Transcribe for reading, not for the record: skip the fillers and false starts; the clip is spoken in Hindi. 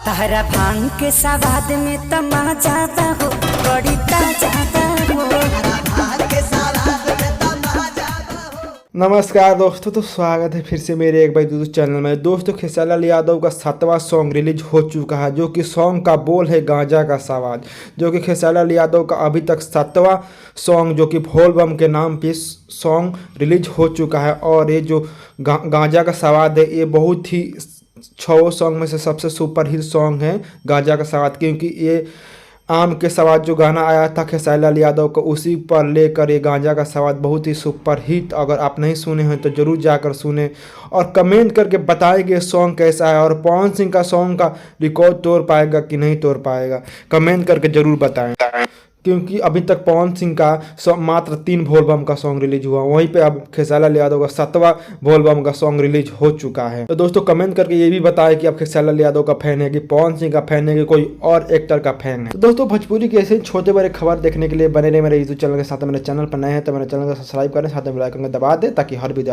तारा भांग के सवाद में तमाजाता हो, बड़ी ताजाता हो। नमस्कार दोस्तों, तो स्वागत है फिर से मेरे एक बाई दूसरे चैनल में। दोस्तों, खेसारी लाल यादव का 7वां सॉन्ग रिलीज हो चुका है, जो कि सॉन्ग का बोल है गांजा का सवाद। जो कि खेसारी लाल यादव का अभी तक 7वां सॉन्ग जो कि भोल बम के नाम पे सॉन्ग रिलीज हो चुका है। और ये जो गांजा का सवाद है, ये बहुत ही 6 सॉन्ग में से सबसे सुपर हिट सॉन्ग है गांजा का सवाद, क्योंकि ये आम के सवाद जो गाना आया था खेसारी लाल यादव को, उसी पर लेकर ये गांजा का सवाद बहुत ही सुपर हिट। अगर आप नहीं सुने हैं तो जरूर जाकर सुने और कमेंट करके बताएं कि ये सॉन्ग कैसा है और पवन सिंह का सॉन्ग का रिकॉर्ड तोड़ पाएगा कि नहीं तोड़ पाएगा। कमेंट करके जरूर बताएं, क्योंकि अभी तक पवन सिंह का मात्र 3 भोल बम का सॉन्ग रिलीज हुआ, वहीं पे अब खेसारी लाल यादव का 7वां भोल बम का सॉन्ग रिलीज हो चुका है। तो दोस्तों, कमेंट करके ये भी बताएं कि आप खेसारी लाल यादव का फैन है कि पवन सिंह का फैन है कि कोई और एक्टर का फैन है। तो दोस्तों, भोजपुरी के ऐसे छोटे बड़े खबर देखने के लिए बने रहे मेरे यूट्यूब चैनल के साथ। मेरे चैनल पर नए हैं तो मेरे चैनल को सब्सक्राइब करें, साथ में बेल आइकन को दबा दें ताकि हर वीडियो